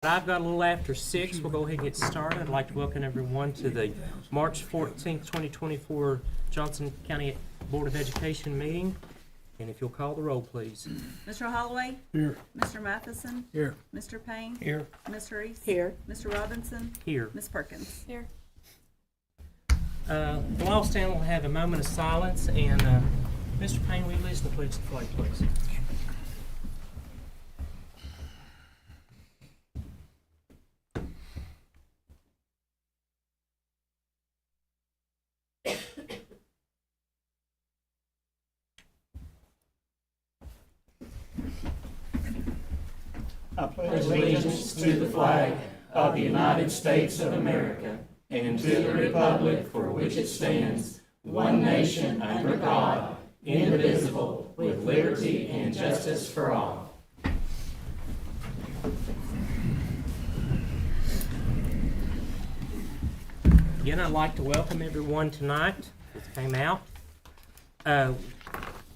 I've got a little after 6. We'll go ahead and get started. I'd like to welcome everyone to the March 14th, 2024 Johnson County Board of Education meeting. And if you'll call the roll, please. Mr. Holloway? Here. Mr. Matheson? Here. Mr. Payne? Here. Ms. Reese? Here. Mr. Robinson? Here. Ms. Perkins? Here. We'll all stand, we'll have a moment of silence. And Mr. Payne, will you listen to pledge the flag, please? I pledge allegiance to the flag of the United States of America and to the republic for which it stands, one nation under God, indivisible, with liberty and justice for all. Again, I'd like to welcome everyone tonight that came out. And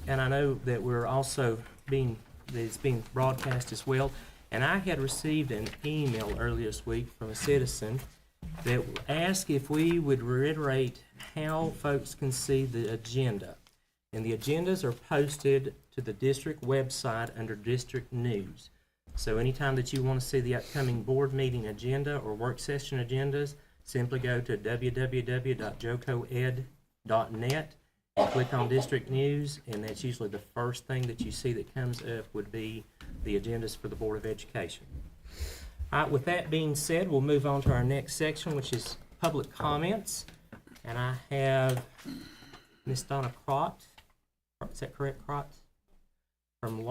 I know that we're also it's being broadcast as well. And I had received an email earlier this week from a citizen that asked if we would reiterate how folks can see the agenda. And the agendas are posted to the district website under district news. So anytime that you want to see the upcoming board meeting agenda or work session agendas, simply go to www.jocoed.net and click on district news, and that's usually the first thing that you see that comes up would be the agendas for the Board of Education. All right, with that being said, we'll move on to our next section, which is public comments. And I have Miss Donna Crott, is that correct, Crott? From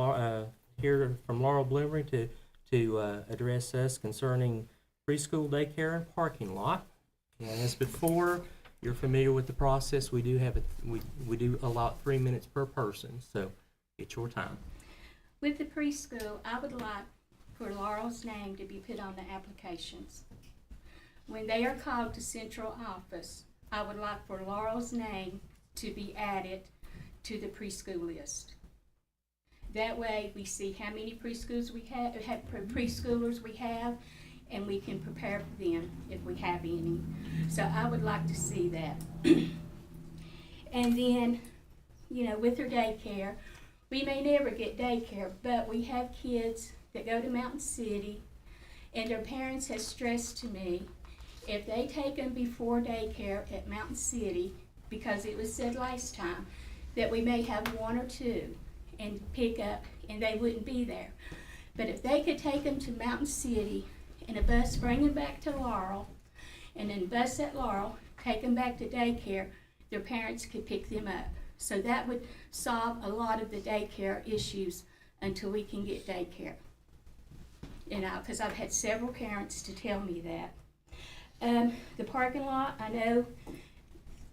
here from Laurel Bloomery to address us concerning preschool daycare and parking lot. And as before, you're familiar with the process. We do have we do allot 3 minutes per person, so it's your time. With the preschool, I would like for Laurel's name to be put on the applications. When they are called to central office, I would like for Laurel's name to be added to the preschool list. That way we see how many preschoolers we have, and we can prepare for them if we have any. So I would like to see that. And then, with her daycare, we may never get daycare, but we have kids that go to Mountain City, and their parents have stressed to me, if they take them before daycare at Mountain City, because it was said last time that we may have one or two and pick up, and they wouldn't be there. But if they could take them to Mountain City, and a bus bring them back to Laurel, and then bus at Laurel, take them back to daycare, their parents could pick them up. So that would solve a lot of the daycare issues until we can get daycare. Because I've had several parents to tell me that. The parking lot, I know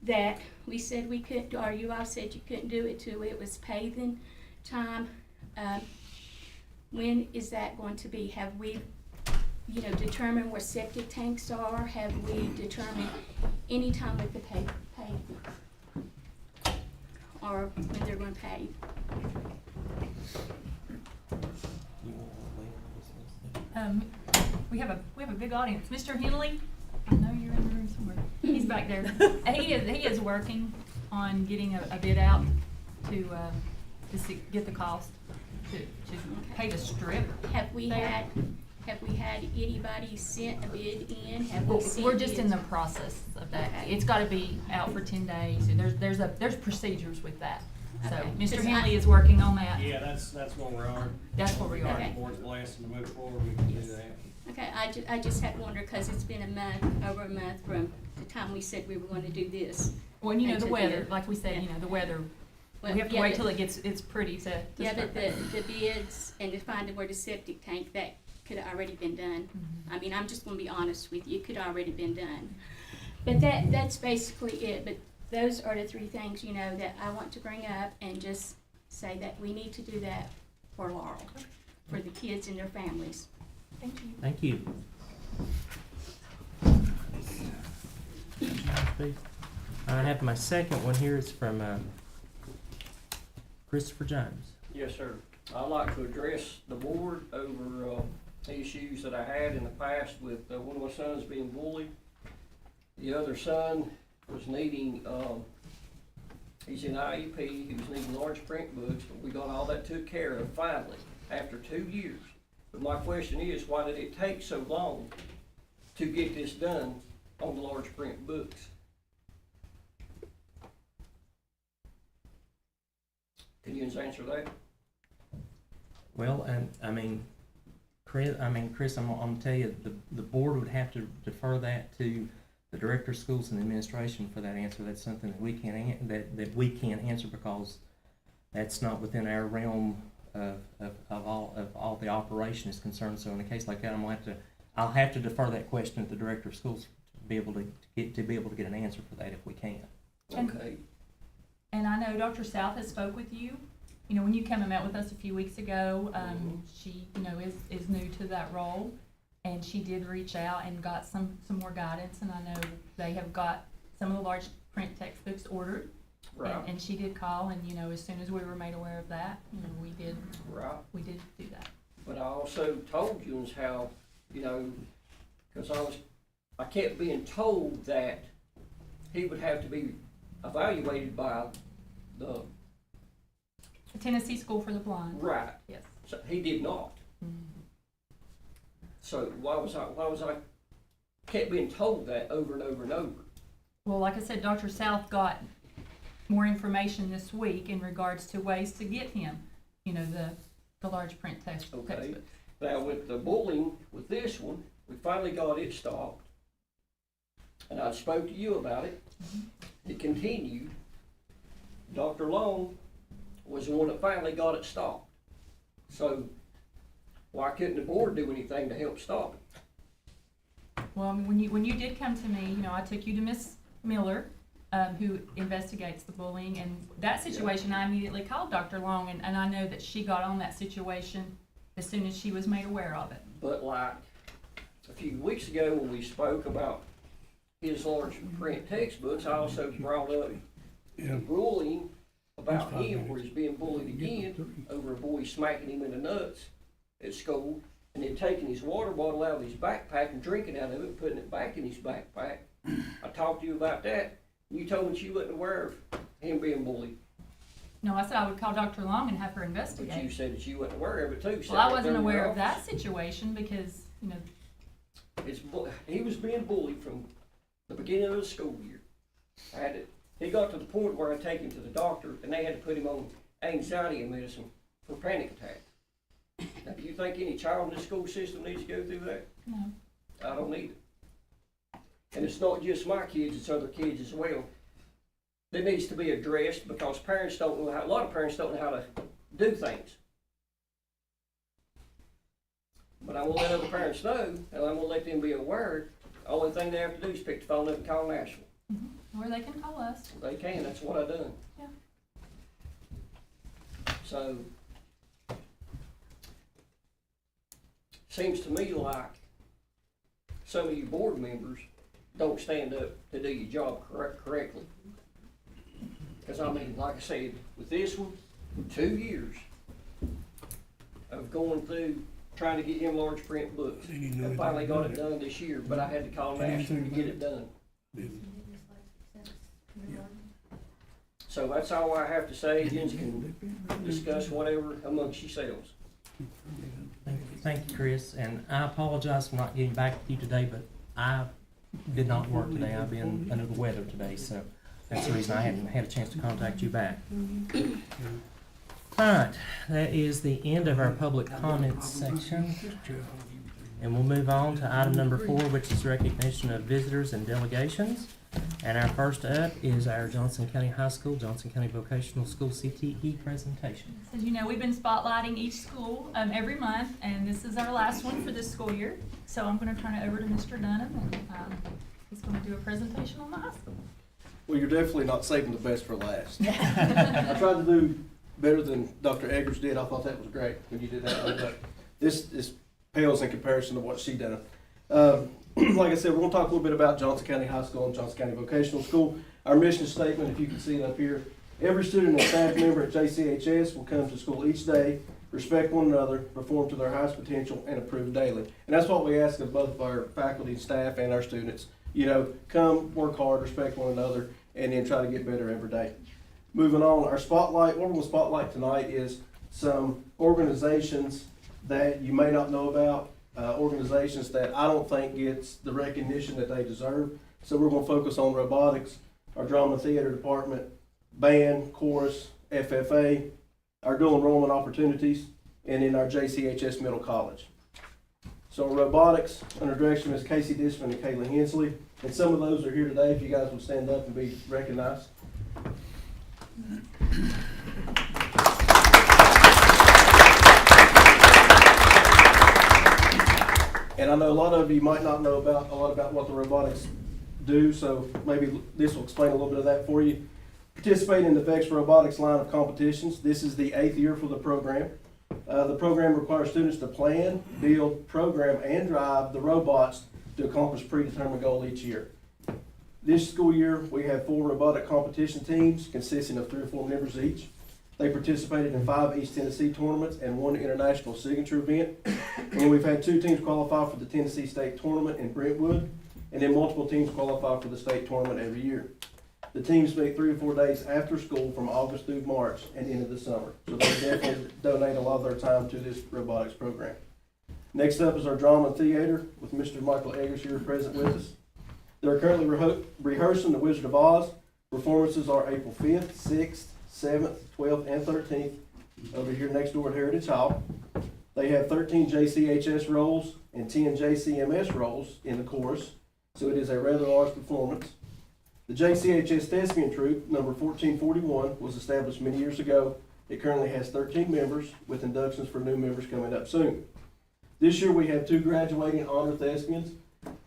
that we said we couldn't, or you all said you couldn't do it till it was paving time. When is that going to be? Have we determine where septic tanks are? Have we determined any time with the paving? Or when they're going to pave? We have a big audience. Mr. Henley, I know you're in the room somewhere. He's back there. He is working on getting a bid out to get the cost to pay the strip. Have we had anybody sent a bid in? We're just in the process of that. Okay. It's got to be out for 10 days, and there's procedures with that. So Okay. Mr. Because Henley is working on that. Yeah, that's where we are. That's where we are. Okay. The board's blessing to move forward, we can do that. Okay, I just had wondered because it's been over a month from the time we said we were going to do this. Well, the Until weather, then. like we said, Yeah. the weather. Well, We have to yeah, wait but- till it's pretty to Yeah, start. but the bids and to find where the septic tank, that could have already been done. Mhm. I mean, I'm just gonna be honest with you, it could have already been done. But that's basically it, but those are the three things, that I want to bring up and just say that we need to do that for Laurel, for the kids and their families. Thank you. Thank you. I have my second one here. It's from Christopher Jones. Yes, sir. I'd like to address the board over these issues that I had in the past with one of my sons being bullied. The other son was needing, he's in IEP, he was needing large print books, but we got all that took care of finally, after 2 years. But my question is, why did it take so long to get this done on the large print books? Can you answer that? Well, Chris, I'm gonna tell you, the board would have to defer that to the director of schools and administration for that answer. That's something that we can't, that we can't answer, because that's not within our realm of all the operation is concerned. So in a case like that, I'll have to defer that question to the director of schools to be able to get an answer for that if we can. Okay. And I know Dr. South has spoke with you. You know, when you came and met with us a few weeks ago, she, you know, is new to that role, and she did reach out and got some more guidance. And I know they have got some of the large print textbooks ordered. Right. And she did call, and you know, as soon as we were made aware of that, you know, we did do that. But I also told you is how, you know, because I kept being told that he would have to be evaluated by the The Tennessee School for the Blind. right. Yes. So he did not. So why was I kept being told that over and over and over? Well, like I said, Dr. South got more information this week in regards to ways to get him, you know, the large print textbooks. Okay. Now with the bullying, with this one, we finally got it stopped. And I spoke to you about it. It continued. Dr. Long was the one that finally got it stopped. So why couldn't the board do anything to help stop it? Well, I mean, when you did come to me, you know, I took you to Miss Miller, who investigates the bullying, and that situation, I immediately called Dr. Long, and I know that she got on that situation as soon as she was made aware of it. But like a few weeks ago when we spoke about his large print textbooks, I also brought up the bullying about him, where he's being bullied again over a boy smacking him in the nuts at school, and then taking his water bottle out of his backpack and drinking out of it and putting it back in his backpack. I talked to you about that. You told me she wasn't aware of him being bullied. No, I said I would call Dr. Long and have her But investigate. you said that you wasn't aware of it too. Well, I wasn't aware of that situation because, you know, He was being bullied from the beginning of the school year. He got to the point where I take him to the doctor, and they had to put him on anxiety medicine for panic attack. Now, do you think any child in the school system needs to go through that? no. I don't need it. And it's not just my kids, it's other kids as well. That needs to be addressed, because parents don't know how, a lot of parents don't know how to do things. But I'm gonna let other parents know, and I'm gonna let them be aware. The only thing they have to do is pick the phone up and call Nashville. Or they can call us. They can, that's what I done. Yeah. So, seems to me like some of you board members don't stand up to do your job correctly. Because I mean, like I said, with this one, 2 years of going through trying to get him large print books. I finally got it done this year, but I had to call Nashville to get it done. So that's all I have to say. You can discuss whatever amongst yourselves. Thank you, Chris, and I apologize for not getting back with you today, but I did not work today. I've been under the weather today, so that's the reason I hadn't had a chance to contact you back. All right, that is the end of our public comments section. And we'll move on to item number 4, which is recognition of visitors and delegations. And our first up is our Johnson County High School, Johnson County Vocational School CTE presentation. As you know, we've been spotlighting each school every month, and this is our last one for this school year. So I'm going to turn it over to Mr. Dunham, and he's going to do a presentation on the high school. Well, you're definitely not saving the best for last. I tried to do better than Dr. Eggers did. I thought that was great when you did that. But this pales in comparison to what she done. Like I said, we're going to talk a little bit about Johnson County High School and Johnson County Vocational School. Our mission statement, if you can see it up here, every student and staff member at JCHS will come to school each day respect one another, perform to their highest potential, and improve daily. And that's what we ask of both of our faculty, staff, and our students. You know, come, work hard, respect one another, and then try to get better every day. Moving on, our spotlight, what we're going to spotlight tonight is some organizations that you may not know about, organizations that I don't think gets the recognition that they deserve. So we're going to focus on robotics, our drama theater department, band, chorus, FFA, our dual enrollment opportunities, and in our JCHS Middle College. So robotics, under direction of Ms. Casey Disman and Kayla Hensley, and some of those are here today. If you guys would stand up and be recognized. And I know a lot of you might not know a lot about what the robotics do, so maybe this will explain a little bit of that for you. Participate in the VEX Robotics line of competitions. This is the 8th year for the program. The program requires students to plan, build, program, and drive the robots to accomplish predetermined goal each year. This school year, we have 4 robotic competition teams consisting of 3 or 4 members each. They participated in 5 East Tennessee tournaments and 1 international signature event. And we've had 2 teams qualify for the Tennessee State Tournament in Brentwood, and then multiple teams qualify for the state tournament every year. The teams meet 3 or 4 days after school from August through March and into the summer. So they definitely donate a lot of their time to this robotics program. Next up is our drama and theater with Mr. Michael Eggers here present with us. They're currently rehearsing The Wizard of Oz. Performances are April 5th, 6th, 7th, 12th, and 13th over here next door at Heritage Hall. They have 13 JCHS roles and 10 JCMS roles in the chorus, so it is a rather large performance. The JCHS Thespian Troupe, number 1441, was established many years ago. It currently has 13 members, with inductions for new members coming up soon. This year we have 2 graduating honor thespians,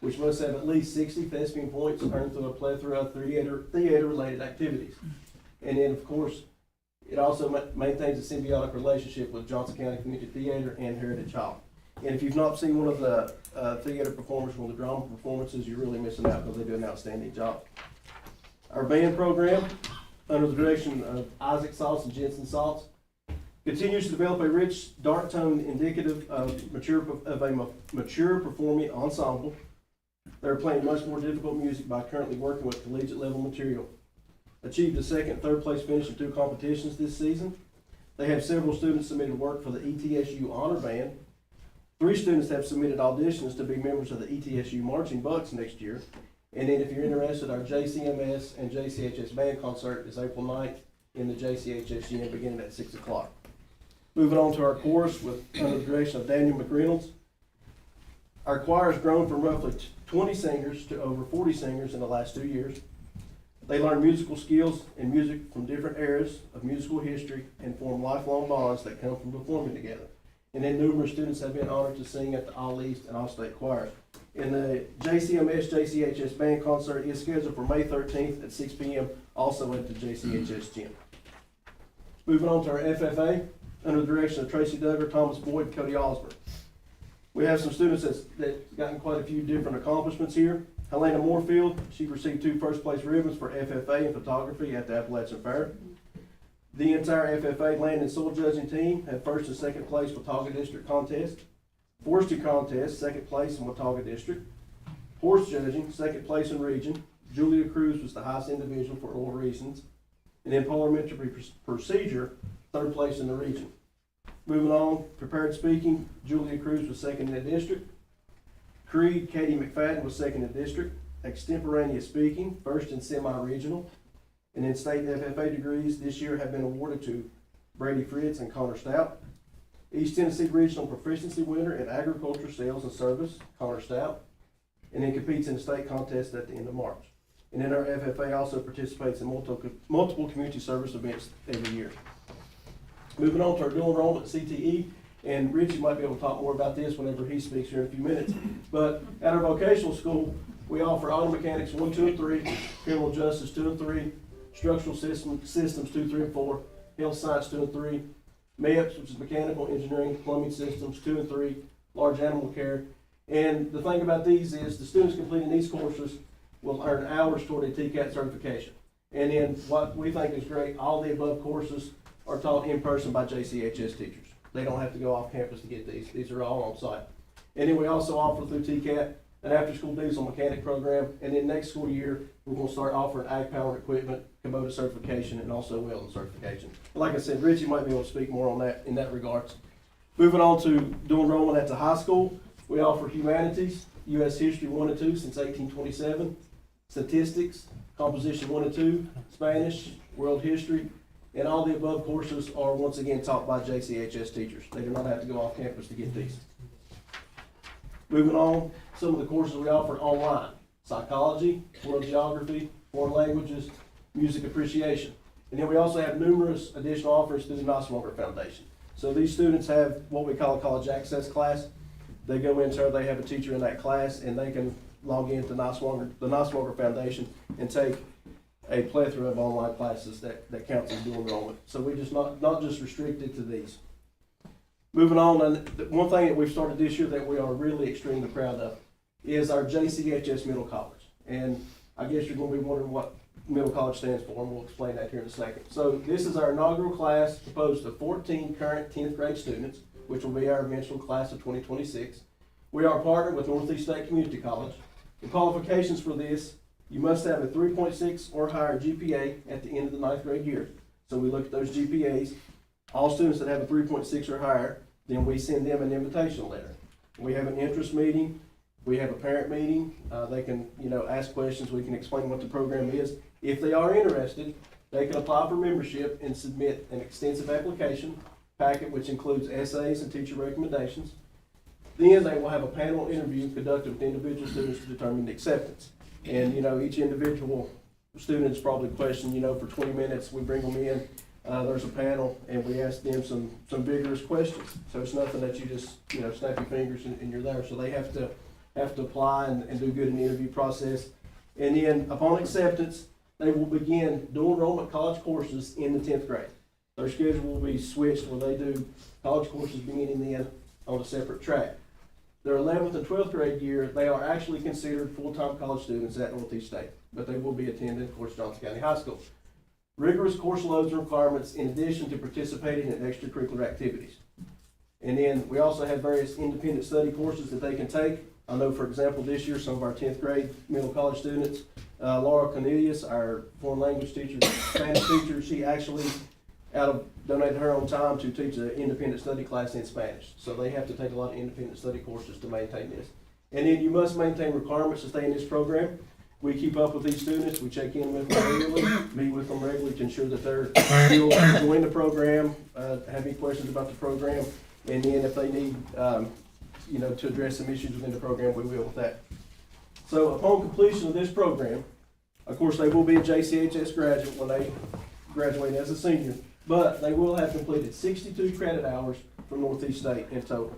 which must have at least 60 thespian points earned through a plethora of theater-related activities. And then, of course, it also maintains a symbiotic relationship with Johnson County Community Theater and Heritage Hall. And if you've not seen one of the theater performers, one of the drama performances, you're really missing out because they do an outstanding job. Our band program, under the direction of Isaac Saltz and Jensen Saltz, continues to develop a rich, dark tone indicative of a mature performing ensemble. They're playing much more difficult music by currently working with collegiate level material. Achieved a 2nd and 3rd place finish in 2 competitions this season. They have several students submitted work for the ETSU Honor Band. 3 students have submitted auditions to be members of the ETSU Marching Bucks next year. And then if you're interested, our JCMS and JCHS band concert is April 9th in the JCHS gym beginning at 6 o'clock. Moving on to our chorus under the direction of Daniel McReynolds. Our choir has grown from roughly 20 singers to over 40 singers in the last 2 years. They learn musical skills and music from different eras of musical history and form lifelong bonds that come from performing together. And then numerous students have been honored to sing at the All East and All State choirs. And the JCMS JCHS band concert is scheduled for May 13th at 6 p.m. also at the JCHS gym. Moving on to our FFA under the direction of Tracy Duggar, Thomas Boyd, and Cody Osborne. We have some students that's gotten quite a few different accomplishments here. Helena Moorfield, she received 2 first-place ribbons for FFA and photography at the Appalachian Fair. The entire FFA land and soil judging team had 1st and 2nd place Watauga District contest. Forestry contest, 2nd place in Watauga District. Horse judging, 2nd place in region. Julia Cruz was the highest individual for oral reasons. And then parliamentary procedure, 3rd place in the region. Moving on, prepared speaking, Julia Cruz was 2nd in the district. Creed, Katie McFadden was 2nd in the district. Extemporaneous speaking, 1st in semi-regional. And then state FFA degrees this year have been awarded to Brady Fritz and Connor Stout. East Tennessee Regional Proficiency winner in Agriculture, Sales, and Service, Connor Stout. And then competes in the state contest at the end of March. And then our FFA also participates in multiple community service events every year. Moving on to our dual enrollment CTE, and Richie might be able to talk more about this whenever he speaks here in a few minutes. But at our vocational school, we offer auto mechanics 1, 2, and 3, criminal justice 2 and 3, structural systems 2, 3, and 4, health science 2 and 3, MEPS, which is mechanical engineering, plumbing systems 2 and 3, large animal care. And the thing about these is the students completing these courses will earn hours toward a TCAT certification. And then what we think is great, all the above courses are taught in person by JCHS teachers. They don't have to go off campus to get these. These are all on site. And then we also offer through TCAT an after-school diesel mechanic program. And then next school year, we're gonna start offering ag-powered equipment, Kubota certification, and also welding certification. Like I said, Richie might be able to speak more on that in that regards. Moving on to dual enrollment at the high school, we offer humanities, U.S. history 1 and 2 since 1827, statistics, composition 1 and 2, Spanish, world history, and all the above courses are once again taught by JCHS teachers. They do not have to go off campus to get these. Moving on, some of the courses we offer online: psychology, world geography, foreign languages, music appreciation. And then we also have numerous additional offers through the Noswanger Foundation. So these students have what we call a college access class. They go in there, they have a teacher in that class, and they can log into the Noswanger Foundation and take a plethora of online classes that counts as dual enrollment. So we just not just restricted to these. Moving on, and one thing that we've started this year that we are really extremely proud of is our JCHS Middle College. And I guess you're going to be wondering what Middle College stands for, and we'll explain that here in a second. So this is our inaugural class composed of 14 current 10th grade students, which will be our eventual class of 2026. We are partnered with Northeast State Community College. The qualifications for this: you must have a 3.6 or higher GPA at the end of the 9th grade year. So we look at those GPAs. All students that have a 3.6 or higher, then we send them an invitation letter. We have an interest meeting. We have a parent meeting. They can, ask questions. We can explain what the program is. If they are interested, they can apply for membership and submit an extensive application packet, which includes essays and teacher recommendations. Then they will have a panel interview conducted with individual students to determine the acceptance. And, each individual student is probably questioned, for 20 minutes. We bring them in. There's a panel, and we ask them some vigorous questions. So it's nothing that you just, snap your fingers and you're there. So they have to apply and do good in the interview process. And then upon acceptance, they will begin dual enrollment college courses in the 10th grade. Their schedule will be switched where they do college courses beginning then on a separate track. Their 11th and 12th grade year, they are actually considered full-time college students at Northeast State, but they will be attending, of course, Johnson County High School. Rigorous course loads and requirements in addition to participating in extracurricular activities. And then we also have various independent study courses that they can take. I know, for example, this year, some of our 10th grade middle college students, Laura Cornelius, our foreign language teacher, Spanish teacher, she actually donated her own time to teach an independent study class in Spanish. So they have to take a lot of independent study courses to maintain this. And then you must maintain requirements to stay in this program. We keep up with these students. We check in with them regularly, meet with them regularly to ensure that they're still enjoying the program, have any questions about the program, and then if they need, to address some issues within the program, we will with that. So upon completion of this program, of course, they will be a JCHS graduate when they graduate as a senior, but they will have completed 62 credit hours from Northeast State in total.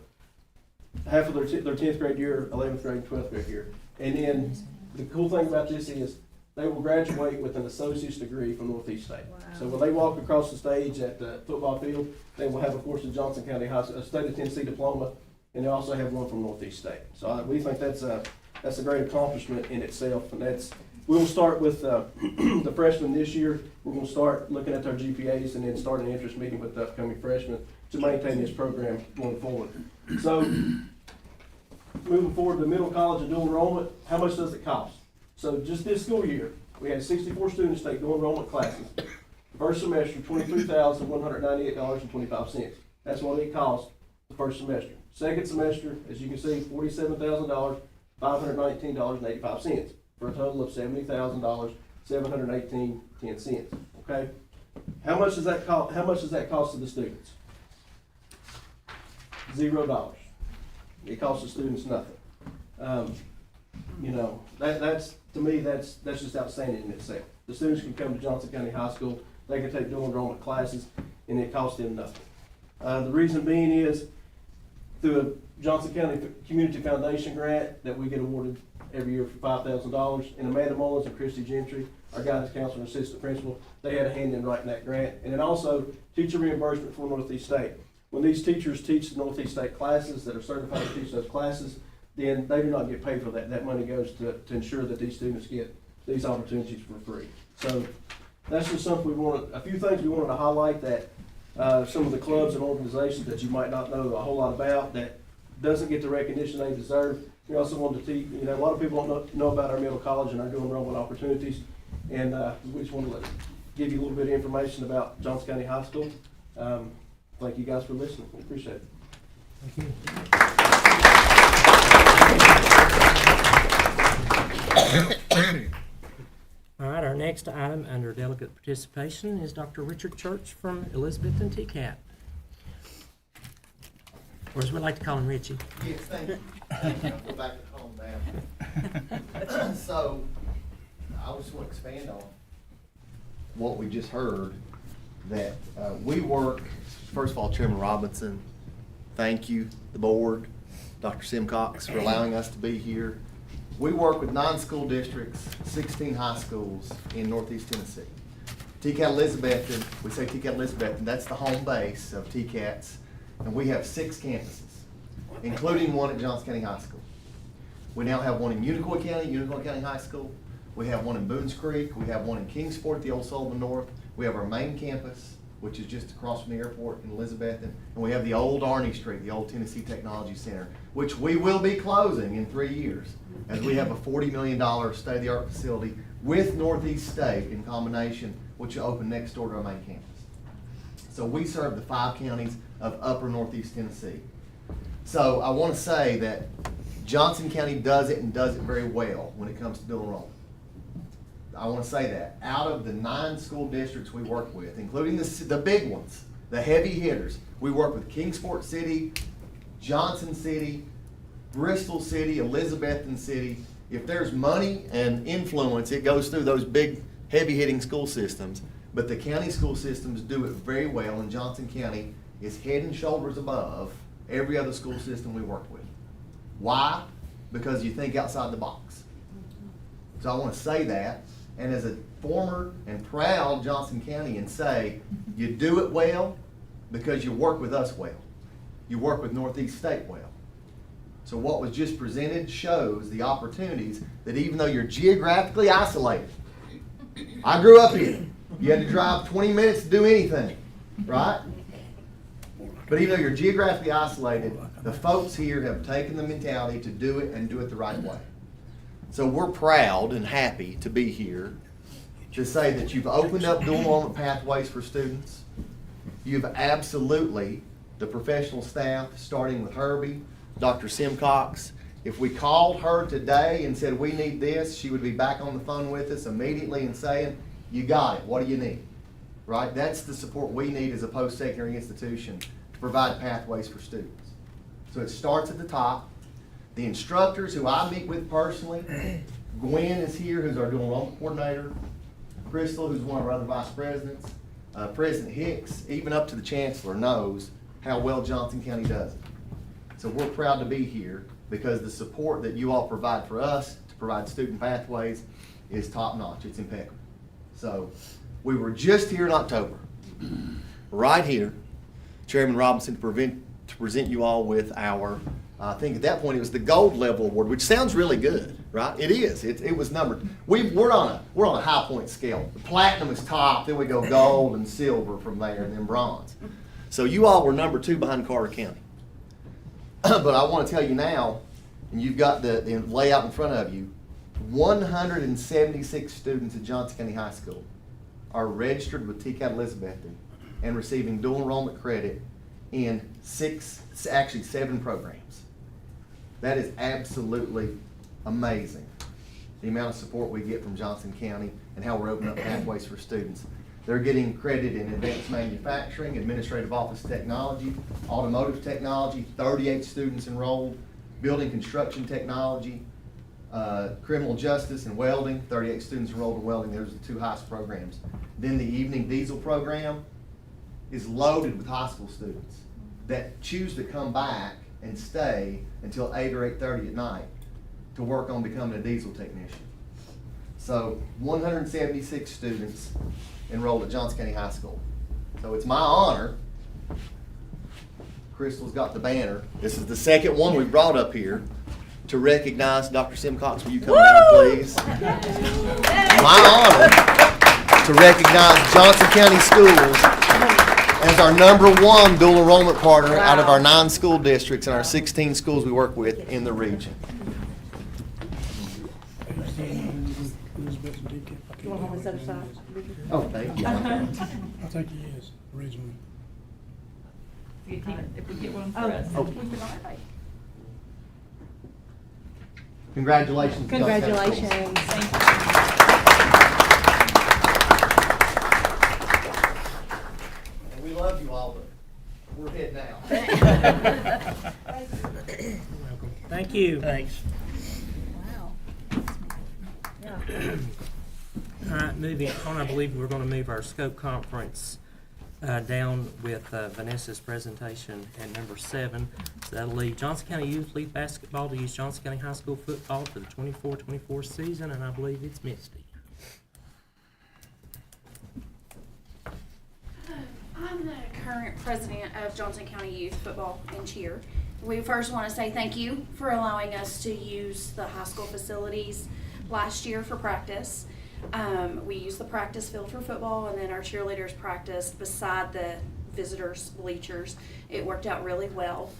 Half of their 10th grade year, 11th grade, and 12th grade year. And then the cool thing about this is they will graduate with an associate's degree from Northeast State. Wow. So when they walk across the stage at the football field, they will have, of course, a Johnson County High School, a State of Tennessee diploma, and they also have one from Northeast State. So we think that's a great accomplishment in itself, and we'll start with the freshmen this year. We're going to start looking at their GPAs and then start an interest meeting with the upcoming freshmen to maintain this program going forward. So moving forward to middle college and dual enrollment, how much does it cost? So just this school year, we had 64 students take dual enrollment classes. First semester, $23,198.25. That's what it cost the first semester. Second semester, as you can see, $47,000, $519.85, for a total of $70,000, Okay, how much does that cost? How much does that cost to the students? $0. It costs the students nothing. That's to me, that's just outstanding in itself. The students can come to Johnson County High School. They can take dual enrollment classes, and it costs them nothing. The reason being is through a Johnson County Community Foundation grant that we get awarded every year for $5,000. And Amanda Mullins and Christy Gentry, our guidance counselor and assistant principal, they had a hand in writing that grant. And then also teacher reimbursement for Northeast State. When these teachers teach the Northeast State classes that are certified to teach those classes, then they do not get paid for that. That money goes to ensure that these students get these opportunities for free. So that's just something a few things we wanted to highlight that some of the clubs and organizations that you might not know a whole lot about that doesn't get the recognition they deserve. We also wanted to teach, a lot of people don't know about our middle college and our dual enrollment opportunities. And we just wanted to give you a little bit of information about Johnson County High School. Thank you guys for listening. We appreciate it. Thank you. All right, our next item under delegate participation is Dr. Richard Church from Elizabethton TCAT. Or as we like to call him, Richie. Yes, thank you. I'll go back to home now. So, I just want to expand on what we just heard, that we work, first of all, Chairman Robinson, thank you, the board, Dr. Simcox for allowing us to be here. We work with 9 school districts, 16 high schools in Northeast Tennessee. TCAT Elizabethton, we say TCAT Elizabethton, that's the home base of TCATs, and we have 6 campuses, including one at Johnson County High School. We now have one in Unicoi County High School. We have one in Boones Creek. We have one in Kingsport, the old Sullivan North. We have our main campus, which is just across from the airport in Elizabethton. And we have the old Arney Street, the old Tennessee Technology Center, which we will be closing in 3 years, as we have a $40 million state-of-the-art facility with Northeast State in combination, which will open next door to our main campus. So we serve the 5 counties of upper Northeast Tennessee. So I want to say that Johnson County does it and does it very well when it comes to dual enrollment. I want to say that. Out of the 9 school districts we work with, including the big ones, the heavy hitters, we work with Kingsport City, Johnson City, Bristol City, Elizabethton City. If there's money and influence, it goes through those big, heavy-hitting school systems. But the county school systems do it very well, and Johnson County is head and shoulders above every other school system we work with. Why? Because you think outside the box. So I want to say that, and as a former and proud Johnson County, and say, you do it well because you work with us well. You work with Northeast State well. So what was just presented shows the opportunities that even though you're geographically isolated, I grew up here. You had to drive 20 minutes to do anything, right? But even though you're geographically isolated, the folks here have taken the mentality to do it and do it the right way. So we're proud and happy to be here to say that you've opened up dual enrollment pathways for students. You've absolutely, the professional staff, starting with Herbie, Dr. Simcox, if we called her today and said we need this, she would be back on the phone with us immediately and saying, you got it, what do you need? Right? That's the support we need as a post-secondary institution to provide pathways for students. So it starts at the top. The instructors who I meet with personally, Gwen is here, who's our dual enrollment coordinator, Crystal, who's one of our other vice presidents, President Hicks, even up to the chancellor, knows how well Johnson County does it. So we're proud to be here because the support that you all provide for us to provide student pathways is top notch. It's impeccable. So we were just here in October, right here, Chairman Robinson, to present you all with our, I think at that point it was the gold level award, which sounds really good, right? It is. It was numbered. We're on a high point scale. The platinum is top, then we go gold and silver from there, and then bronze. So you all were number 2 behind Carter County. But I want to tell you now, and you've got the layout in front of you, 176 students at Johnson County High School are registered with TCAT Elizabethton and receiving dual enrollment credit in 7 programs. That is absolutely amazing, the amount of support we get from Johnson County and how we're opening up pathways for students. They're getting credit in advanced manufacturing, administrative office technology, automotive technology, 38 students enrolled, building construction technology, criminal justice and welding, 38 students enrolled in welding. Those are the 2 highest programs. Then the evening diesel program is loaded with high school students that choose to come back and stay until 8 or 8:30 at night to work on becoming a diesel technician. So 176 students enrolled at Johnson County High School. So it's my honor. Crystal's got the banner. This is the second one we brought up here to recognize Dr. Simcox. Will you come down, please? My honor to recognize Johnson County Schools as our #1 dual enrollment partner out of our 9 school districts and our 16 schools we work with in the region. You want to hold this other side? Oh, thank you. I think he is originally. If we get one for Oh. us. Oh. we put it on our page. Congratulations. Congratulations. And we love you all, but we're heading out. Welcome. Thank you. Thanks. Wow. All right, moving on, I believe we're gonna move our scope conference down with Vanessa's presentation at number 7. So that'll leave Johnson County Youth League Basketball to use Johnson County High School football for the 24-24 season, and I believe it's Misty. I'm the current president of Johnson County Youth Football and Cheer. We first want to say thank you for allowing us to use the high school facilities last year for practice. We used the practice field for football, and then our cheerleaders practiced beside the visitors' bleachers. It worked out really well.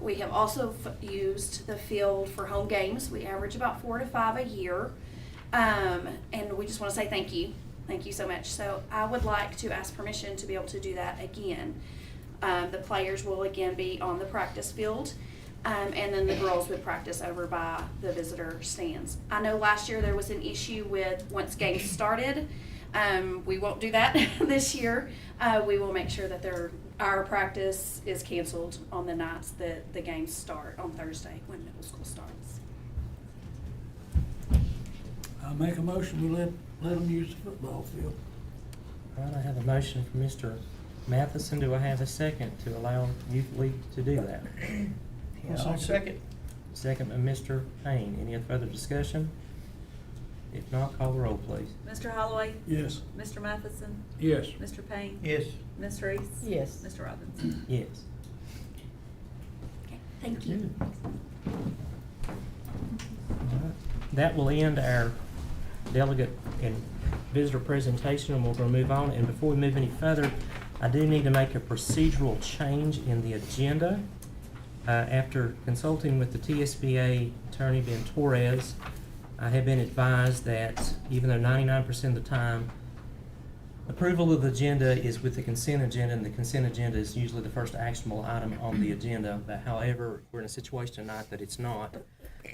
We have also used the field for home games. We average about 4 to 5 a year. And we just want to say thank you. Thank you so much. So I would like to ask permission to be able to do that again. The players will again be on the practice field, and then the girls would practice over by the visitor stands. I know last year there was an issue with once games started. We won't do that this year. We will make sure that our practice is canceled on the nights that the games start on Thursday when middle school starts. I make a motion, we let them use the football field. All right, I have a motion from Mr. Matheson. Do I have a second to allow Youth League to do that? I'll second. Second by Mr. Payne. Any further discussion? If not, call the roll, please. Mr. Holloway? Yes. Mr. Matheson? Yes. Mr. Payne? Yes. Ms. Reese? Yes. Mr. Robinson? Yes. Okay, thank you. Alright. That will end our delegate and visitor presentation, and we're going to move on. And before we move any further, I do need to make a procedural change in the agenda. After consulting with the TSBA attorney, Ben Torres, I have been advised that even though 99% of the time approval of the agenda is with the consent agenda, and the consent agenda is usually the first actionable item on the agenda, but however, we're in a situation tonight that it's not.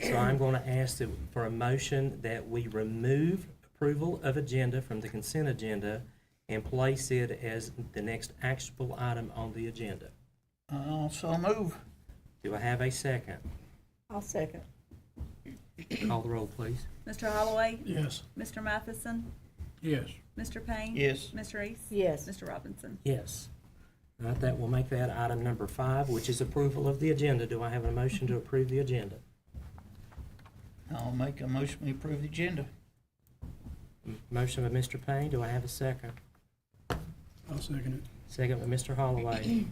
So I'm going to ask for a motion that we remove approval of agenda from the consent agenda and place it as the next actionable item on the agenda. So move. Do I have a second? I'll second. Call the roll, please. Mr. Holloway? Yes. Mr. Matheson? Yes. Mr. Payne? Yes. Ms. Reese? Yes. Mr. Robinson? Yes. All right, that will make that item number 5, which is approval of the agenda. Do I have a motion to approve the agenda? I'll make a motion to approve the agenda. Motion by Mr. Payne. Do I have a second? I'll second it. Second by Mr. Holloway.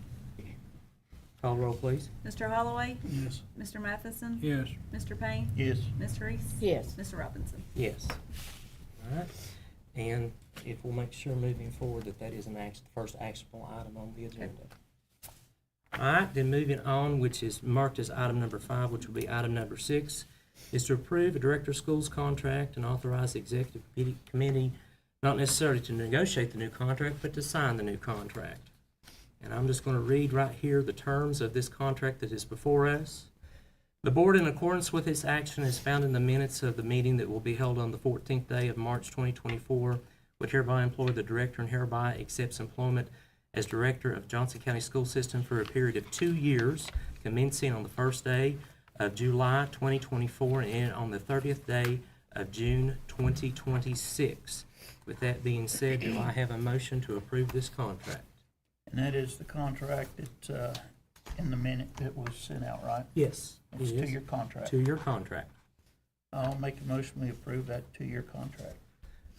Call the roll, please. Mr. Holloway? Yes. Mr. Matheson? Yes. Mr. Payne? Yes. Ms. Reese? Yes. Mr. Robinson? Yes. All right. And if we'll make sure moving forward that that is the first actionable item on the agenda. All right, then moving on, which is marked as item number 5, which will be item number 6, is to approve a director of schools contract and authorize the executive committee not necessarily to negotiate the new contract, but to sign the new contract. And I'm just going to read right here the terms of this contract that is before us. The board, in accordance with its action as found in the minutes of the meeting that will be held on the 14th day of March 2024, would hereby employ the director and hereby accepts employment as director of Johnson County School System for a period of 2 years, commencing on the first day of July 2024 and on the 30th day of June 2026. With that being said, do I have a motion to approve this contract? And that is the contract that's in the minute that was sent out, right? Yes, it It's is. 2-year contract. 2-year contract. I'll make a motion we approve that 2-year contract.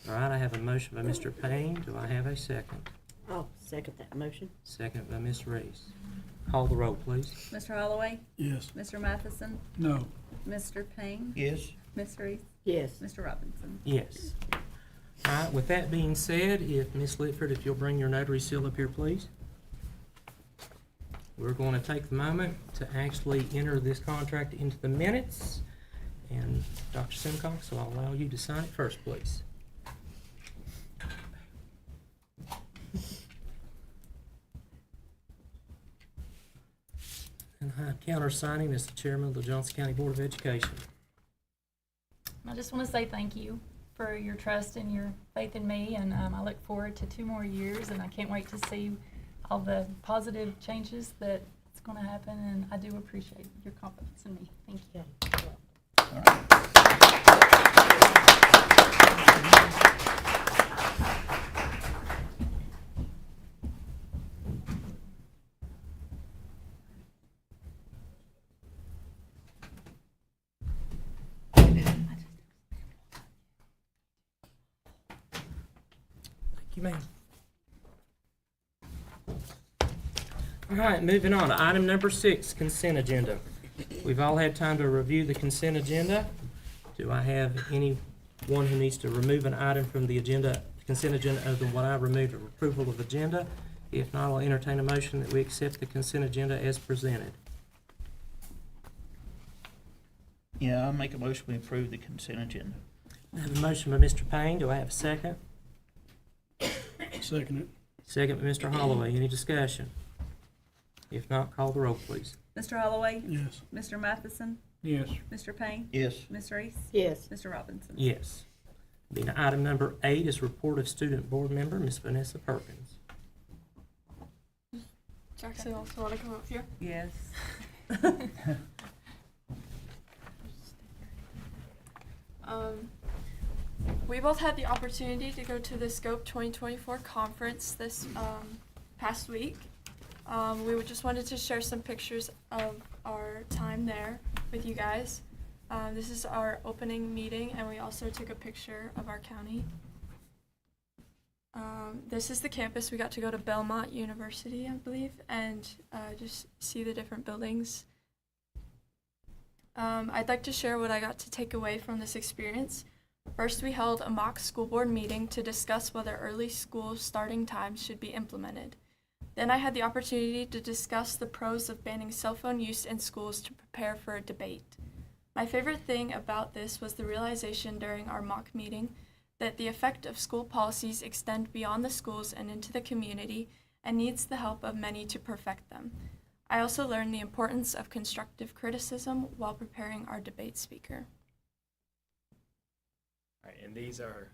All right, I have a motion by Mr. Payne. Do I have a second? I'll second that motion. Second by Ms. Reese. Call the roll, please. Mr. Holloway? Yes. Mr. Matheson? No. Mr. Payne? Yes. Ms. Reese? Yes. Mr. Robinson? Yes. All right, with that being said, if Ms. Litford, if you'll bring your notary seal up here, please. We're going to take the moment to actually enter this contract into the minutes. And Dr. Simcox, so I'll allow you to sign it first, please. And countersigning is the chairman of the Johnson County Board of Education. I just want to say thank you for your trust and your faith in me, and I look forward to 2 more years, and I can't wait to see all the positive changes that's going to happen, and I do appreciate your confidence in me. Thank you. Thank you, ma'am. All right, moving on to item number 6, consent agenda. We've all had time to review the consent agenda. Do I have anyone who needs to remove an item from the agenda, consent agenda, other than what I removed, of approval of agenda? If not, I'll entertain a motion that we accept the consent agenda as presented. Yeah, I'll make a motion we approve the consent agenda. I have a motion by Mr. Payne. Do I have a second? Second it. Second by Mr. Holloway. Any discussion? If not, call the roll, please. Mr. Holloway? Yes. Mr. Matheson? Yes. Mr. Payne? Yes. Ms. Reese? Yes. Mr. Robinson? Yes. Being item number 8 is report of student board member, Ms. Vanessa Perkins. Jackson also want to come up here? Yes. We both had the opportunity to go to the Scope 2024 conference this past week. We just wanted to share some pictures of our time there with you guys. This is our opening meeting, and we also took a picture of our county. This is the campus. We got to go to Belmont University, I believe, and just see the different buildings. I'd like to share what I got to take away from this experience. First, we held a mock school board meeting to discuss whether early school starting times should be implemented. Then I had the opportunity to discuss the pros of banning cell phone use in schools to prepare for a debate. My favorite thing about this was the realization during our mock meeting that the effect of school policies extend beyond the schools and into the community and needs the help of many to perfect them. I also learned the importance of constructive criticism while preparing our debate speaker. All right, and these are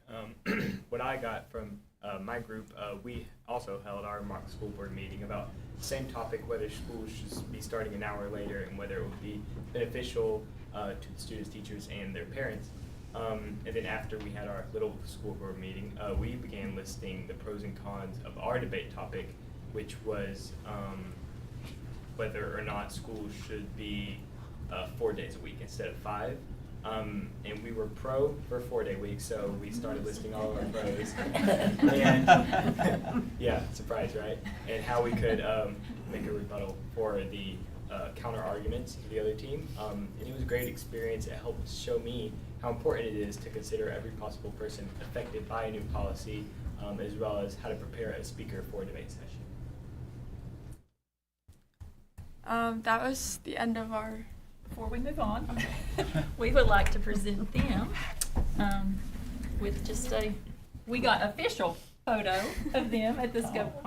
what I got from my group. We also held our mock school board meeting about the same topic, whether schools should be starting an hour later and whether it would be beneficial to the students, teachers, and their parents. And then after we had our little school board meeting, we began listing the pros and cons of our debate topic, which was whether or not schools should be 4 days a week instead of 5. And we were pro for 4-day weeks, so we started listing all of our pros. And yeah, surprise, right? And how we could make a rebuttal for the counter arguments of the other team. And it was a great experience. It helped show me how important it is to consider every possible person affected by a new policy, as well as how to prepare a speaker for a debate session. That was the end of our... Before we move on, we would like to present them with just we got official photo of them at the Scope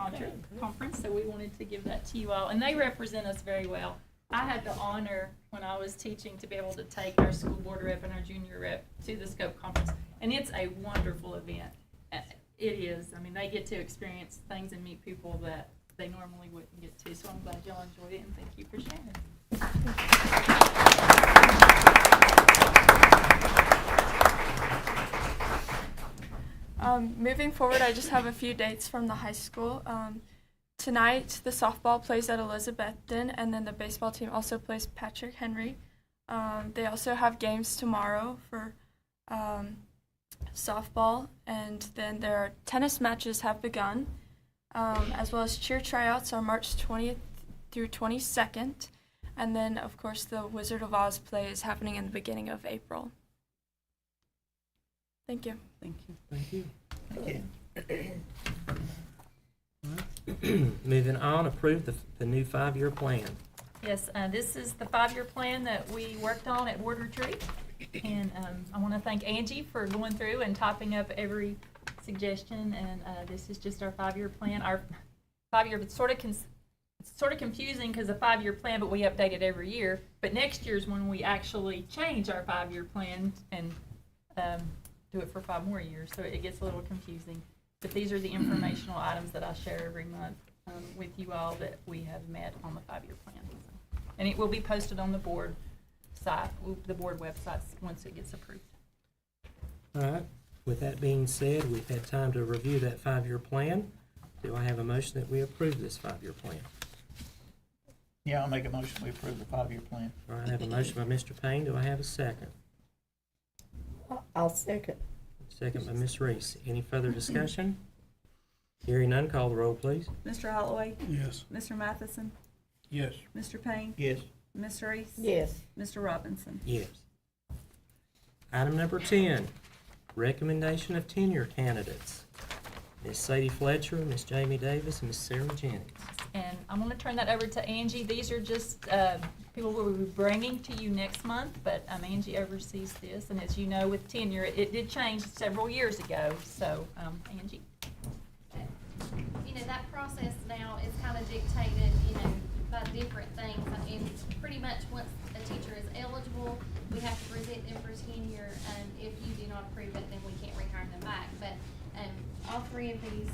conference, so we wanted to give that to you all. And they represent us very well. I had the honor when I was teaching to be able to take our school board rep and our junior rep to the Scope conference. And it's a wonderful event. It is. I mean, they get to experience things and meet people that they normally wouldn't get to. So I'm glad y'all enjoyed it, and thank you for sharing. Moving forward, I just have a few dates from the high school. Tonight, the softball plays at Elizabethton, and then the baseball team also plays Patrick Henry. They also have games tomorrow for softball, and then their tennis matches have begun, as well as cheer tryouts are March 20th through 22nd. And then, of course, the Wizard of Oz play is happening in the beginning of April. Thank you. Thank you. Thank you. Moving on, approve the new 5-year plan. Yes, this is the 5-year plan that we worked on at Board Retreat. And I want to thank Angie for going through and typing up every suggestion. And this is just our 5-year plan. Our 5-year, it's sort of confusing because a 5-year plan, but we update it every year. But next year's when we actually change our 5-year plan and do it for 5 more years. So it gets a little confusing. But these are the informational items that I share every month with you all that we have met on the 5-year plan. And it will be posted on the board site, the board websites, once it gets approved. All right, with that being said, we've had time to review that 5-year plan. Do I have a motion that we approve this 5-year plan? Yeah, I'll make a motion, we approve the 5-year plan. All right, I have a motion by Mr. Payne. Do I have a second? I'll second. Second by Ms. Reese. Any further discussion? Hearing none, call the roll, please. Mr. Holloway? Yes. Mr. Matheson? Yes. Mr. Payne? Yes. Ms. Reese? Yes. Mr. Robinson? Yes. Item number 10, recommendation of tenure candidates. Ms. Sadie Fletcher, Ms. Jamie Davis, and Ms. Sarah Jennings. And I'm going to turn that over to Angie. These are just people we'll be bringing to you next month, but Angie oversees this. And as you know, with tenure, it did change several years ago. So, Angie. You know, that process now is kind of dictated, you know, by different things. And pretty much once a teacher is eligible, we have to present them for tenure. And if you do not approve it, then we can't rehire them back. But all 3 of these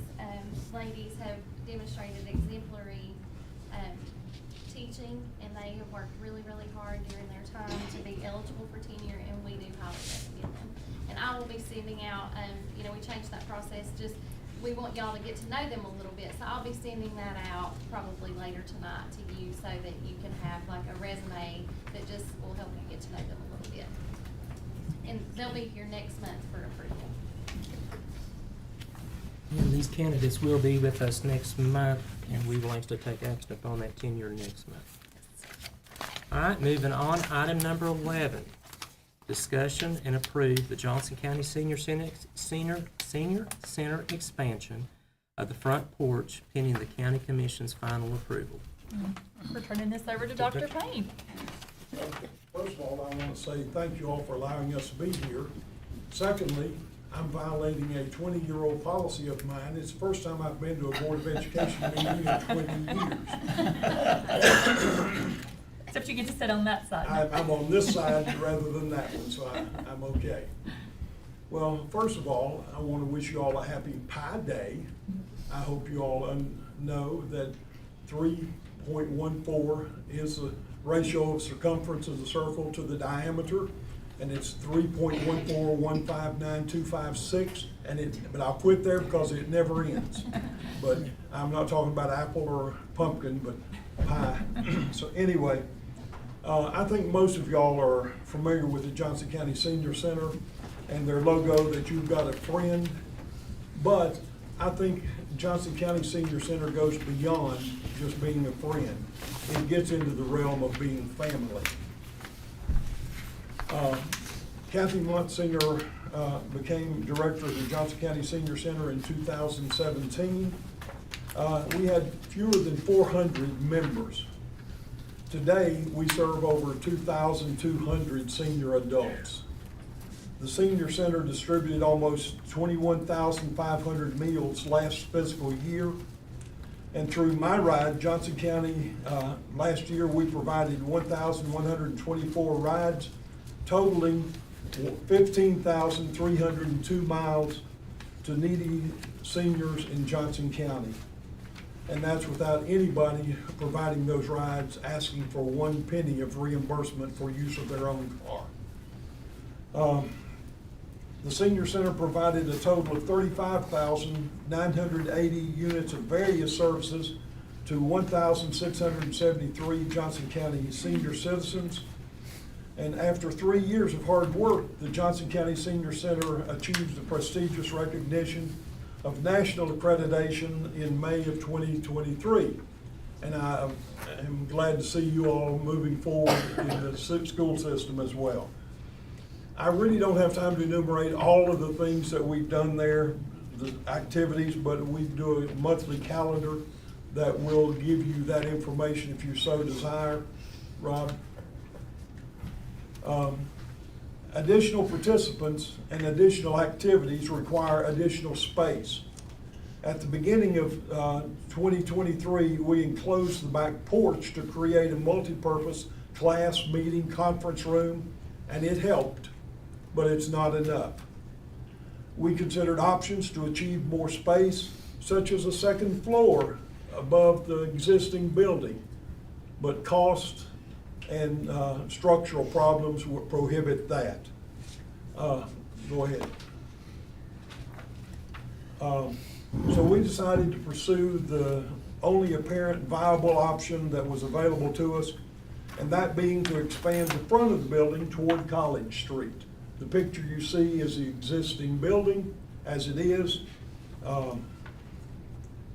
ladies have demonstrated exemplary teaching, and they have worked really, really hard during their time to be eligible for tenure, and we do highly recommend them. And I will be sending out, you know, we changed that process, just we want y'all to get to know them a little bit, so I'll be sending that out probably later tonight to you so that you can have like a resume that just will help you get to know them a little bit. And they'll be here next month for approval. And these candidates will be with us next month, and we will actually take action upon that tenure next month. All right, moving on, item number 11, discussion and approve the Johnson County Senior Center expansion of the front porch pending the county commission's final approval. We're turning this over to Dr. Payne. First of all, I want to say thank you all for allowing us to be here. Secondly, I'm violating a 20-year-old policy of mine. It's the first time I've been to a Board of Education meeting in 20 years. Except you get to sit on that side. I'm on this side rather than that one, so I'm okay. Well, first of all, I want to wish you all a happy Pi Day. I hope you all know that 3.14 is the ratio of circumference of the circle to the diameter, and it's 3.1415926, but I'll quit there because it never ends. But I'm not talking about apple or pumpkin, but pie. So anyway, I think most of y'all are familiar with the Johnson County Senior Center and their logo that you've got a friend, but I think Johnson County Senior Center goes beyond just being a friend. It gets into the realm of being family. Kathy Munsinger became director of the Johnson County Senior Center in 2017. We had fewer than 400 members. Today, we serve over 2,200 senior adults. The Senior Center distributed almost 21,500 meals last fiscal year. And through my ride, Johnson County, last year we provided 1,124 rides, totaling 15,302 miles to needy seniors in Johnson County. And that's without anybody providing those rides asking for 1 penny of reimbursement for use of their own car. The Senior Center provided a total of 35,980 units of various services to 1,673 Johnson County senior citizens. And after 3 years of hard work, the Johnson County Senior Center achieved the prestigious recognition of national accreditation in May of 2023. And I am glad to see you all moving forward in the school system as well. I really don't have time to enumerate all of the things that we've done there, the activities, but we do a monthly calendar that will give you that information if you so desire, Rob. Additional participants and additional activities require additional space. At the beginning of 2023, we enclosed the back porch to create a multi-purpose class, meeting, conference room, and it helped, but it's not enough. We considered options to achieve more space, such as a second floor above the existing building, but cost and structural problems would prohibit that. Go ahead. So we decided to pursue the only apparent viable option that was available to us, and that being to expand the front of the building toward College Street. The picture you see is the existing building as it is.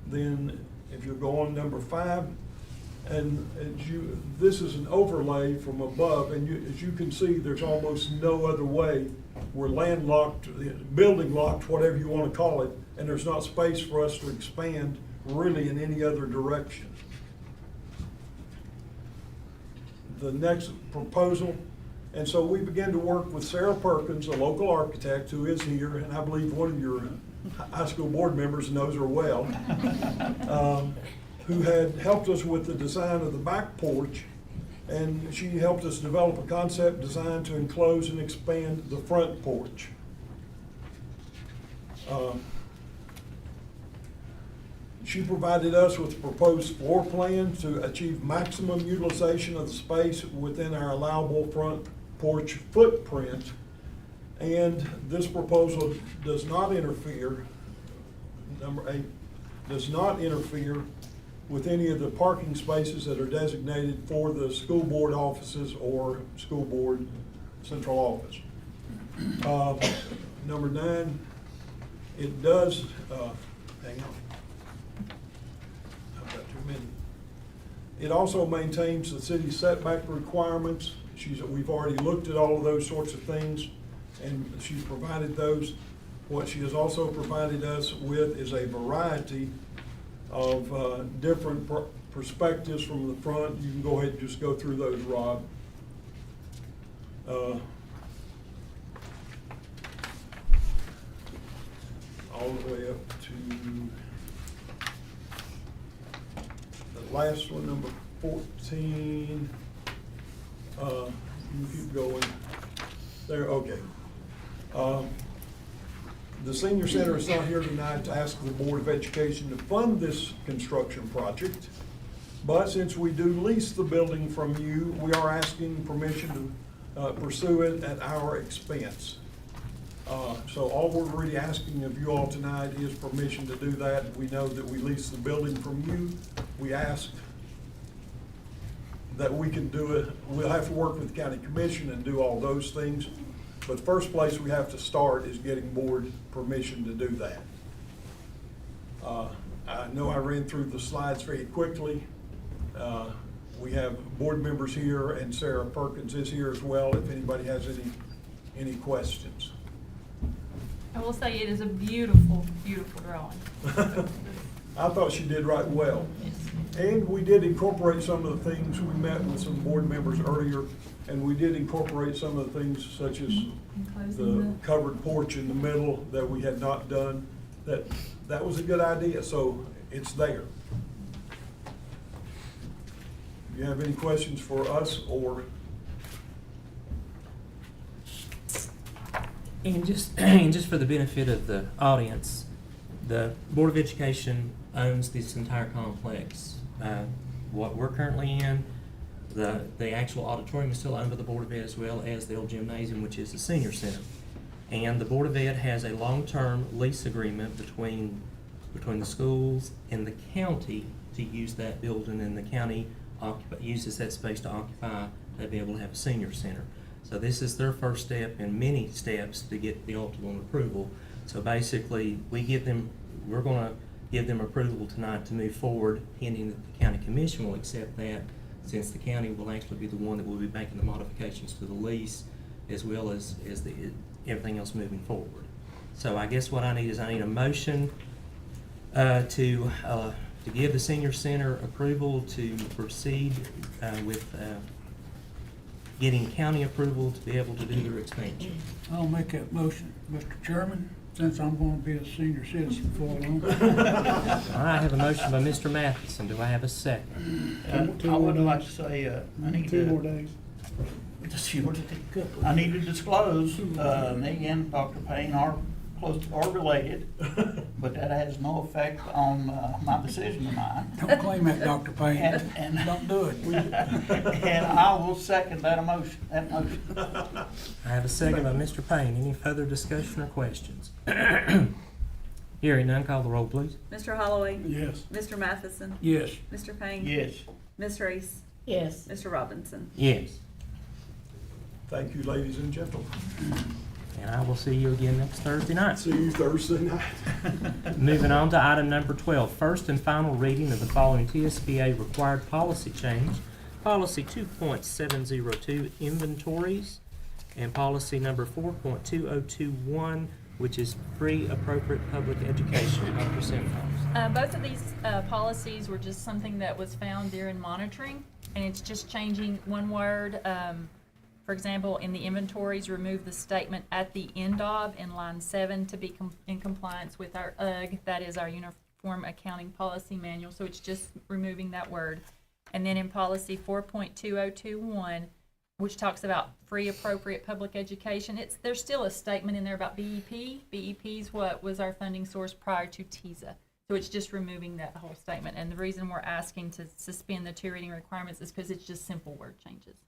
Then if you go on number 5, and this is an overlay from above, and as you can see, there's almost no other way. We're landlocked, building locked, whatever you want to call it, and there's not space for us to expand really in any other direction. The next proposal, and so we began to work with Sarah Perkins, a local architect who is here, and I believe one of your high school board members knows her well, who had helped us with the design of the back porch, and she helped us develop a concept design to enclose and expand the front porch. She provided us with a proposed floor plan to achieve maximum utilization of the space within our allowable front porch footprint. And this proposal does not interfere, number 8, does not interfere with any of the parking spaces that are designated for the school board offices or school board central office. Number 9, it does, hang on. I've got too many. It also maintains the city setback requirements. We've already looked at all of those sorts of things, and she's provided those. What she has also provided us with is a variety of different perspectives from the front. You can go ahead and just go through those, Rob. All the way up to the last one, number 14. You keep going. There, okay. The Senior Center is not here tonight to ask the Board of Education to fund this construction project, but since we do lease the building from you, we are asking permission to pursue it at our expense. So all we're really asking of you all tonight is permission to do that. We know that we lease the building from you. We ask that we can do it. We'll have to work with the county commission and do all those things. But the first place we have to start is getting board permission to do that. I know I ran through the slides very quickly. We have board members here, and Sarah Perkins is here as well if anybody has any questions. I will say it is a beautiful, beautiful drawing. I thought she did right well. Yes. And we did incorporate some of the things, we met with some board members earlier, and we did incorporate some of the things such as the covered porch in the middle that we had not done. That was a good idea, so it's there. Do you have any questions for us or? And just for the benefit of the audience, the Board of Education owns this entire complex. What we're currently in, the actual auditorium is still owned by the Board of Ed, as well as the old gymnasium, which is the Senior Center. And the Board of Ed has a long-term lease agreement between the schools and the county to use that building, and the county uses that space to occupy, to be able to have a senior center. So this is their first step in many steps to get the ultimate approval. So basically, we're going to give them approval tonight to move forward, pending that the county commission will accept that, since the county will actually be the one that will be making the modifications to the lease as well as everything else moving forward. So I guess what I need is a motion to give the senior center approval to proceed with getting county approval to be able to do their expansion. I'll make that motion, Mr. Chairman, since I'm gonna be a senior citizen for long. All right, I have a motion by Mr. Matheson. Do I have a second? I would like to say, I need to. 2 more days. I need to disclose, me and Dr. Payne are close, are related, but that has no effect on, my decision tonight. Don't claim that, Dr. Payne. And Don't do it. and I will second that motion, I have a second by Mr. Payne. Any further discussion or questions? Hearing none, call the roll, please. Mr. Holloway? Yes. Mr. Matheson? Yes. Mr. Payne? Yes. Ms. Reese? Yes. Mr. Robinson? Yes. Thank you, ladies and gentlemen. And I will see you again next Thursday night. See you Thursday night. Moving on to item number 12, first and final reading of the following TSBA required policy change. Policy 2.702, inventories, and policy number 4.2021, which is free appropriate public education. Dr. Simcox. Both of these policies were just something that was found during monitoring, and it's just changing one word. For example, in the inventories, remove the statement "at the end of" in line 7 to be in compliance with our UGG, that is our Uniform Accounting Policy Manual, so it's just removing that word. And then in policy 4.2021, which talks about free appropriate public education, there's still a statement in there about BEP. BEP is what was our funding source prior to TISA. So it's just removing that whole statement. And the reason we're asking to suspend the 2 reading requirements is because it's just simple word changes.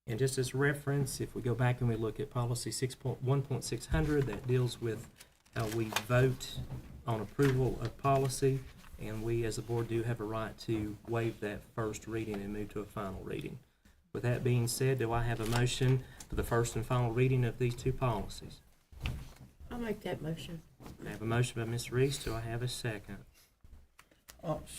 And just as reference, if we go back and we look at policy 1.600, that deals with how we vote on approval of policy, and we as a board do have a right to waive that first reading and move to a final reading. With that being said, do I have a motion for the first and final reading of these 2 policies? I'll make that motion. I have a motion by Ms. Reese. Do I have a second?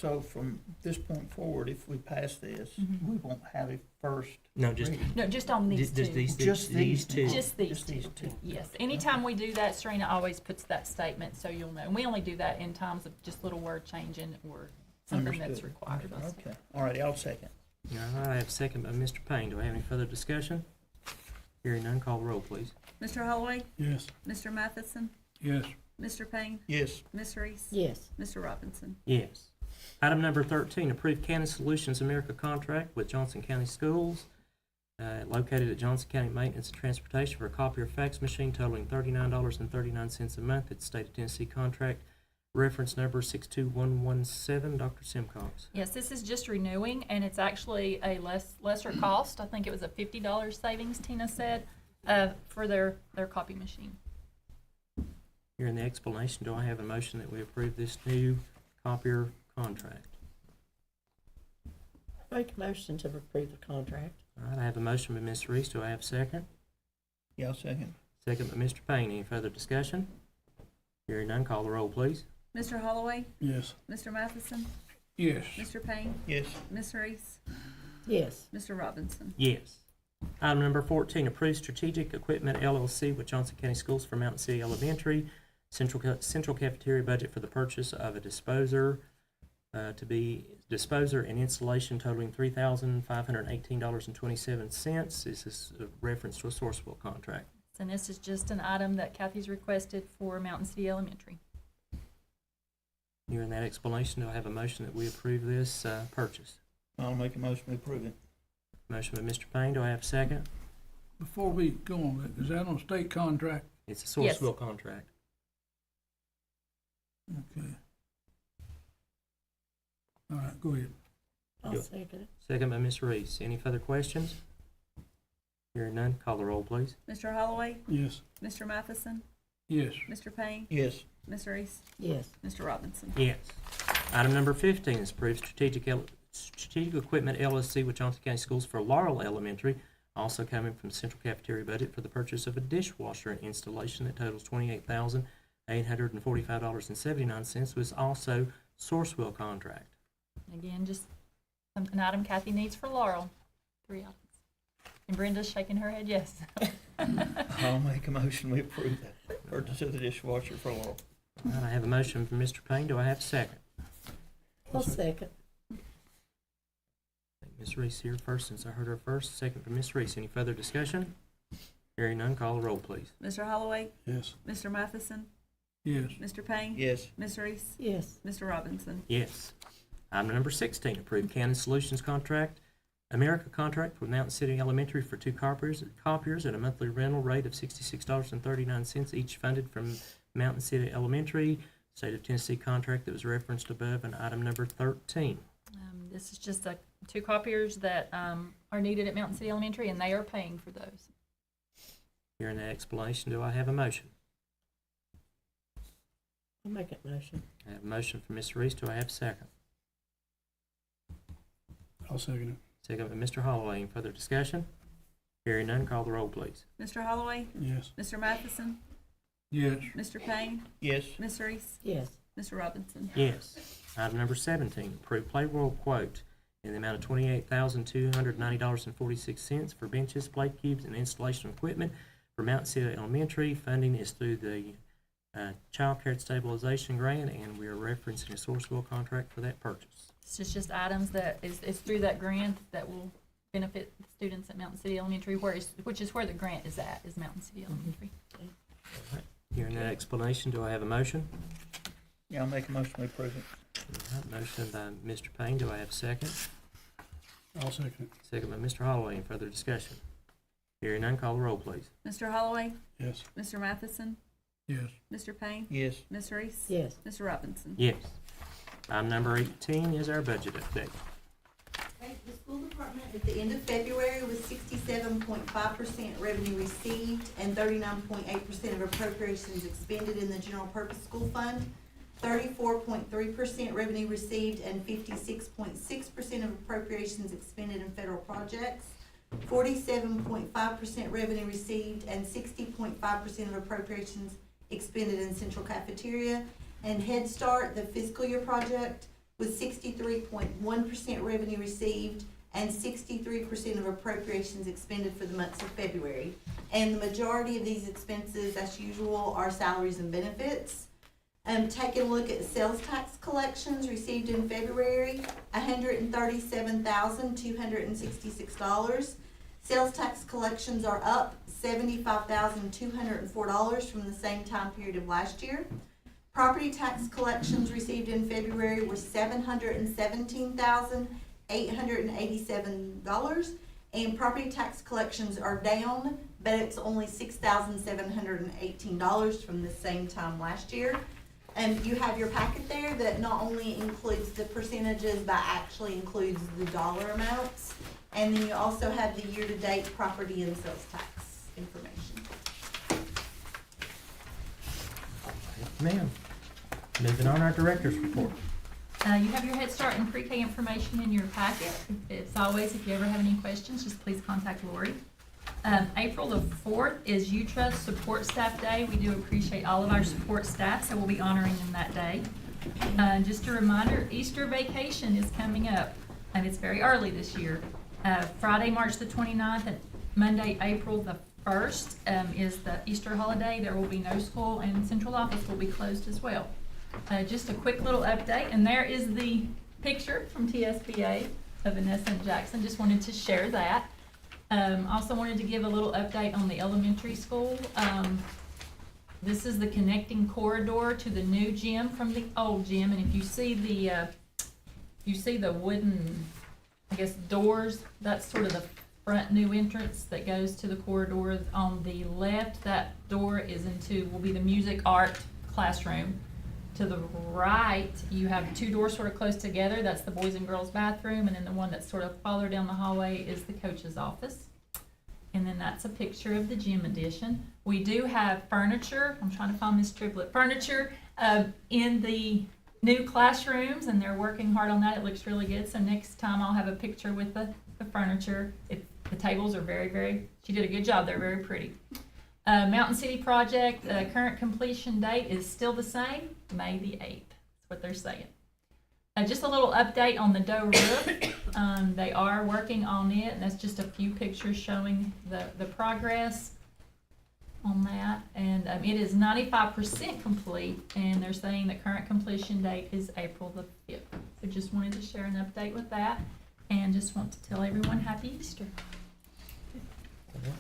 So from this point forward, if we pass this, we won't have a first. No, just No, just on these two. Just these two. Just these two. Yes. Anytime we do that, Serena always puts that statement so you'll know. And we only do that in times of just little word changing or something that's Understood. required. Okay, all right, I'll second. All right, I have a second by Mr. Payne. Do I have any further discussion? Hearing none, call the roll, please. Mr. Holloway? Yes. Mr. Matheson? Yes. Mr. Payne? Yes. Ms. Reese? Yes. Mr. Robinson? Yes. Item number 13, approve County Solutions America contract with Johnson County Schools, located at Johnson County Maintenance and Transportation for a copier fax machine totaling $39.39 a month. It's state of Tennessee contract, reference number 62117. Dr. Simcox. Yes, this is just renewing, and it's actually a lesser cost. I think it was a $50 savings, Tina said, for their copy machine. Hearing the explanation, do I have a motion that we approve this new copier contract? Make a motion to approve the contract. All right, I have a motion by Ms. Reese. Do I have a second? Yeah, I'll second. Second by Mr. Payne. Any further discussion? Hearing none, call the roll, please. Mr. Holloway? Yes. Mr. Matheson? Yes. Mr. Payne? Yes. Ms. Reese? Yes. Mr. Robinson? Yes. Item number 14, approve Strategic Equipment LLC with Johnson County Schools for Mountain City Elementary, central cafeteria budget for the purchase of a disposer and installation totaling $3,518.27. This is a reference to a Sourcewell contract. And this is just an item that Kathy's requested for Mountain City Elementary. Hearing that explanation, do I have a motion that we approve this purchase? I'll make a motion to approve it. Motion by Mr. Payne. Do I have a second? Before we go on, is that on a state contract? It's a Sourcewell contract. Okay. All right, go ahead. I'll Good. second it. Second by Ms. Reese. Any further questions? Hearing none, call the roll, please. Mr. Holloway? Yes. Mr. Matheson? Yes. Mr. Payne? Yes. Ms. Reese? Yes. Mr. Robinson? Yes. Item number 15 is approve Strategic Equipment LLC with Johnson County Schools for Laurel Elementary, also coming from central cafeteria budget for the purchase of a dishwasher and installation that totals $28,845.79, was also Sourcewell contract. Again, just an item Kathy needs for Laurel. 3 items. And Brenda's shaking her head yes. I'll make a motion, we approve that purchase of the dishwasher for Laurel. All right, I have a motion from Mr. Payne. Do I have a second? I'll second. Ms. Reese here first, since I heard her first. Second from Ms. Reese. Any further discussion? Hearing none, call the roll, please. Mr. Holloway, Yes. Mr. Matheson, Yes. Mr. Payne. Yes. Ms. Reese, Yes. Mr. Robinson. Yes. Item number 16, approve Canon Solutions contract, America contract with Mountain City Elementary for 2 copiers at a monthly rental rate of $66.39, each funded from Mountain City Elementary, State of Tennessee contract that was referenced above in item number 13. This is just 2 copiers that are needed at Mountain City Elementary, and they are paying for those. Hearing the explanation, do I have a motion? I'll make that motion. I have a motion from Ms. Reese. Do I have a second? I'll second Second by Mr. Holloway. Any further discussion? Hearing none, call the roll, please. Mr. Holloway, it. Yes. Mr. Matheson, Yes. Mr. Payne, Yes. Ms. Reese. Yes. Mr. Robinson. Yes. Item number 17, approve payroll quote in the amount of $28,290.46 for benches, plate cubes, and installation equipment for Mountain City Elementary. Funding is through the Child Care Stabilization Grant, and we are referencing a Sourcewell contract for that purchase. This is just items that is through that grant that will benefit students at Mountain City Elementary, which is where the grant is at, is Mountain City Elementary. All right. Hearing that explanation, do I have a motion? Yeah, I'll make a motion, we approve it. All right, motion by Mr. Payne. Do I have a second? I'll second it. Second by Mr. Holloway. Any further discussion? Hearing none, call the roll, please. Mr. Holloway, Yes. Mr. Matheson, Yes. Mr. Payne, Yes. Ms. Reese. Yes. Mr. Robinson. Yes. Item number 18 is our budget update. The school department at the end of February was 67.5% revenue received and 39.8% of appropriations expended in the general purpose school fund, 34.3% revenue received and 56.6% of appropriations expended in federal projects, 47.5% revenue received and 60.5% of appropriations expended in central cafeteria, and Head Start, the fiscal year project, with 63.1% revenue received and 63% of appropriations expended for the months of February. And the majority of these expenses, as usual, are salaries and benefits. Taking a look at sales tax collections received in February, $137,266. Sales tax collections are up $75,204 from the same time period of last year. Property tax collections received in February were $717,887, and property tax collections are down, but it's only $6,718 from the same time last year. And you have your packet there that not only includes the percentages, but actually includes the dollar amounts. And then you also have the year-to-date property and sales tax information. Ma'am. Moving on, our director's report. You have your Head Start and pre-K information in your packet. It's always, if you ever have any questions, just please contact Lori. April the 4th is U-Trust Support Staff Day. We do appreciate all of our support staff, so we'll be honoring them that day. Just a reminder, Easter vacation is coming up, and it's very early this year. Friday, March the 29th, and Monday, April the 1st is the Easter holiday. There will be no school, and central office will be closed as well. Just a quick little update, and there is the picture from TSBA of Vanessa and Jackson. Just wanted to share that. Also wanted to give a little update on the elementary school. This is the connecting corridor to the new gym from the old gym, and if you see the wooden, I guess, doors, that's sort of the front new entrance that goes to the corridor. On the left, that door will be the music art classroom. To the right, you have 2 doors sort of close together. That's the boys and girls bathroom, and then the one that's sort of farther down the hallway is the coach's office. And then that's a picture of the gym addition. We do have furniture. I'm trying to find this triplet. Furniture in the new classrooms, and they're working hard on that. It looks really good. So next time I'll have a picture with the furniture. The tables are she did a good job. They're very pretty. Mountain City project, current completion date is still the same, May the 8th. That's what they're saying. just a little update on the Doe roof. They are working on it, and that's just a few pictures showing the progress on that. And it is 95% complete, and they're saying the current completion date is April the 5th. So just wanted to share an update with that, and just want to tell everyone Happy Easter. All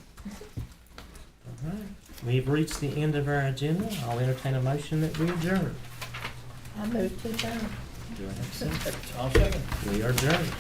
right. We've reached the end of our agenda. I'll entertain a motion that we adjourn. I move to adjourn. Do I have a second? I'll second. We are adjourned.